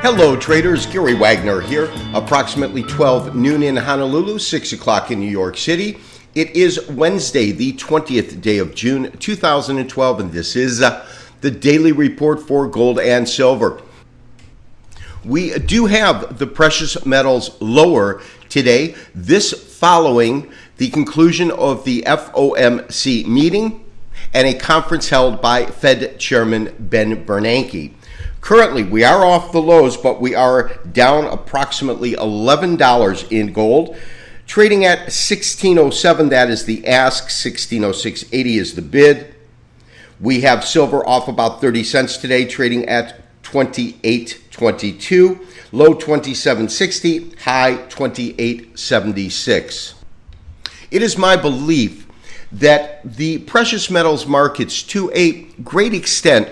Hello traders, Gary Wagner here, approximately 12 noon in Honolulu, 6 o'clock in New York City. It is Wednesday, the 20th day of June, 2012, and this is the daily report for gold and silver. We do have the precious metals lower today, this following the conclusion of the FOMC meeting and a conference held by Fed Chairman Ben Bernanke. Currently, we are off the lows, but we are down approximately $11 in gold, trading at 1607. That is the ask. 1606.80 is the bid. We have silver off about 30 cents today, trading at 28.22, low 27.60, high 28.76. It is my belief that the precious metals markets, to a great extent,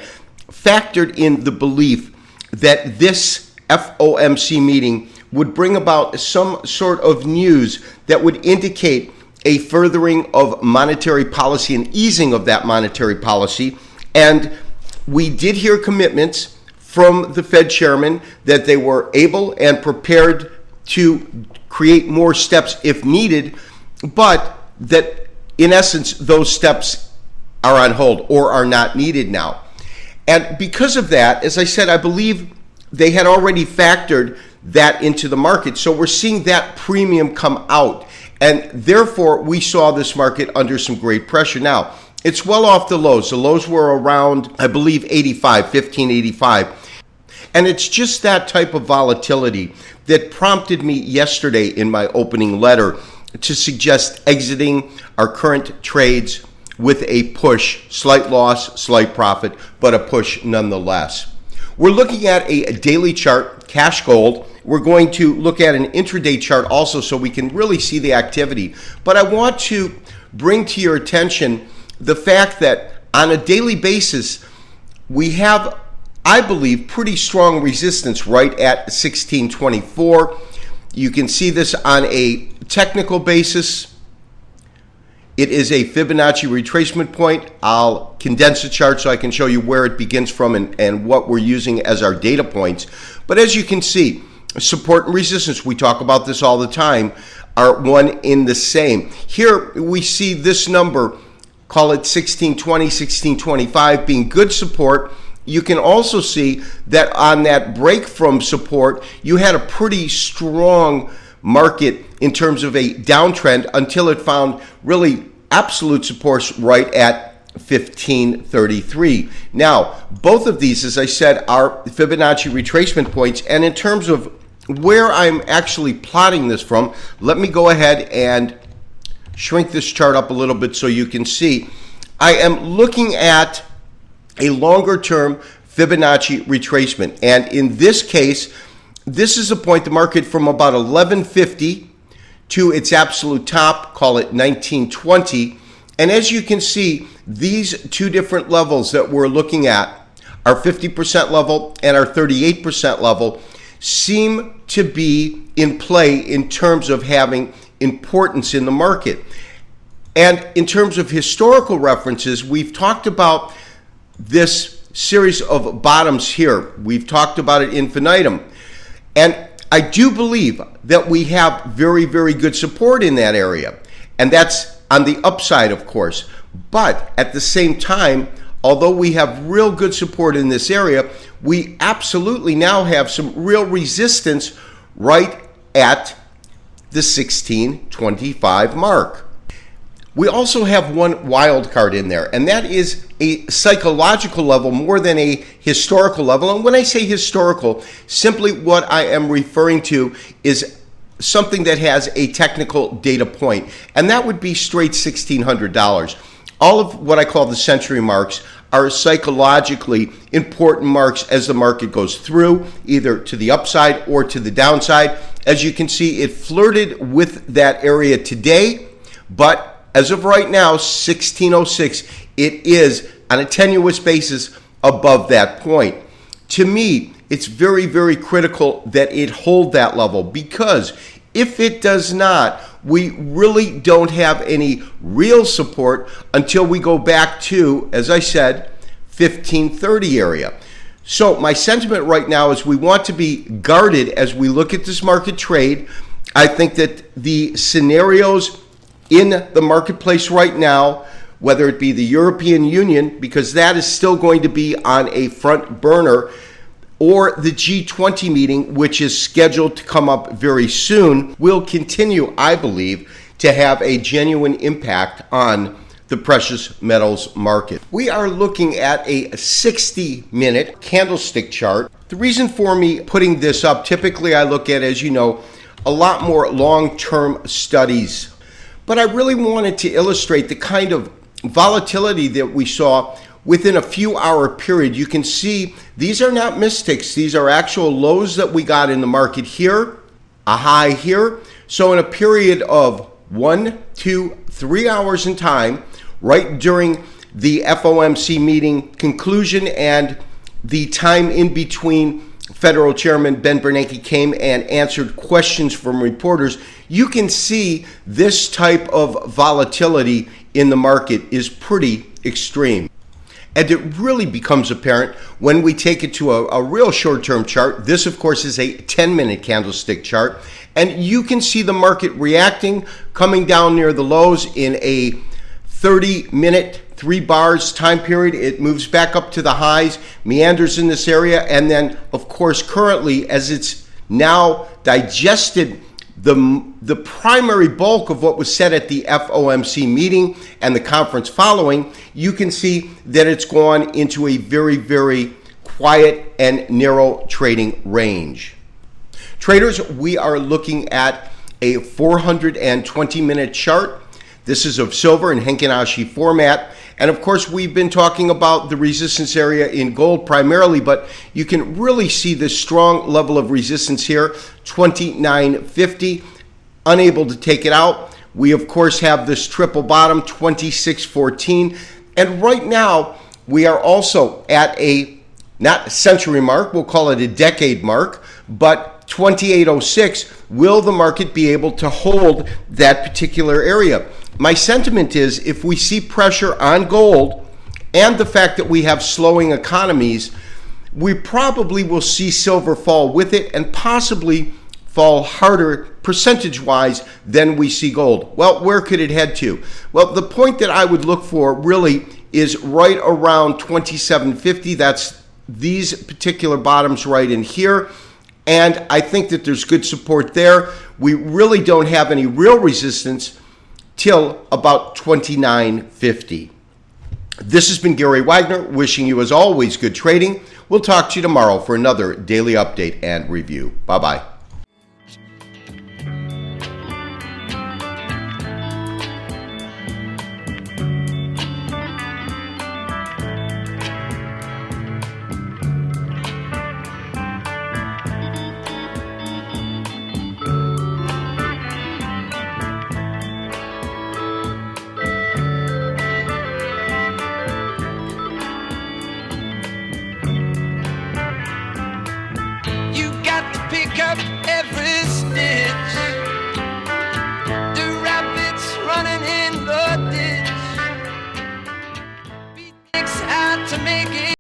factored in the belief that this FOMC meeting would bring about some sort of news that would indicate a furthering of monetary policy and easing of that monetary policy. And we did hear commitments from the Fed chairman that they were able and prepared to create more steps if needed, but that in essence those steps are on hold or are not needed now. And because of that, as I said, I believe they had already factored that into the market. So we're seeing that premium come out. And therefore, we saw this market under some great pressure. Now, it's well off the lows. The lows were around, I believe, 1585. And it's just that type of volatility that prompted me yesterday in my opening letter to suggest exiting our current trades with a push, slight loss, slight profit, but a push nonetheless. We're looking at a daily chart, cash gold. We're going to look at an intraday chart also so we can really see the activity. But I want to bring to your attention the fact that on a daily basis, we have, I believe, pretty strong resistance right at 1624. You can see this on a technical basis. It is a Fibonacci retracement point. I'll condense the chart so I can show you where it begins from and what we're using as our data points. But as you can see, support and resistance, we talk about this all the time, are one in the same. Here we see this number, call it 1620, 1625, being good support. You can also see that on that break from support, you had a pretty strong market in terms of a downtrend until it found really absolute support right at 1533. Now, both of these, as I said, are Fibonacci retracement points. And in terms of where I'm actually plotting this from, let me go ahead and shrink this chart up a little bit so you can see. I am looking at a longer term Fibonacci retracement. And in this case, this is a point, the market from about 1150 to its absolute top, call it 1920. And as you can see, these two different levels that we're looking at, our 50% level and our 38% level, seem to be in play in terms of having importance in the market. And in terms of historical references, we've talked about this series of bottoms here. We've talked about it infinitum. And I do believe that we have very, very good support in that area. And that's on the upside, of course. But at the same time, although we have real good support in this area, we absolutely now have some real resistance right at the 1625 mark. We also have one wild card in there, and that is a psychological level more than a historical level. And when I say historical, simply what I am referring to is something that has a technical data point, and that would be straight $1,600. All of what I call the century marks are psychologically important marks as the market goes through, either to the upside or to the downside. As you can see, it flirted with that area today, but as of right now, 1606, it is on a tenuous basis above that point. To me, it's very, very critical that it hold that level, because if it does not, we really don't have any real support until we go back to, as I said, 1530 area. So my sentiment right now is we want to be guarded as we look at this market trade. I think that the scenarios in the marketplace right now, whether it be the European Union, because that is still going to be on a front burner, or the G20 meeting, which is scheduled to come up very soon, will continue, I believe, to have a genuine impact on the precious metals market. We are looking at a 60-minute candlestick chart. The reason for me putting this up, typically I look at, as you know, a lot more long-term studies. But I really wanted to illustrate the kind of volatility that we saw within a few hour period. You can see these are not mystics. These are actual lows that we got in the market here, a high here. So in a period of 1, 2, 3 hours in time, right during the FOMC meeting conclusion and the time in between, Federal Chairman Ben Bernanke came and answered questions from reporters. You can see this type of volatility in the market is pretty extreme. And it really becomes apparent when we take it to a real short-term chart. This, of course, is a 10-minute candlestick chart. And you can see the market reacting, coming down near the lows in a 30-minute, 3 bars time period. It moves back up to the highs, meanders in this area, and then, of course, currently, as it's now digested the primary bulk of what was said at the FOMC meeting and the conference following, you can see that it's gone into a very, very quiet and narrow trading range. Traders, we are looking at a 420-minute chart. This is of silver in Heikin Ashi format. And of course, we've been talking about the resistance area in gold primarily, but you can really see this strong level of resistance here, 29.50, unable to take it out. We, of course, have this triple bottom, 26.14. And right now, we are also at a, not a century mark, we'll call it a decade mark, but 28.06. Will the market be able to hold that particular area? My sentiment is if we see pressure on gold and the fact that we have slowing economies, we probably will see silver fall with it and possibly fall harder percentage-wise than we see gold. Well, where could it head to? Well, the point that I would look for really is right around 27.50. That's these particular bottoms right in here. And I think that there's good support there. We really don't have any real resistance till about 29.50. This has been Gary Wagner, wishing you as always good trading. We'll talk to you tomorrow for another daily update and review. Bye-bye. Pick up every stitch. The rabbits running in the ditch. It takes out to make it.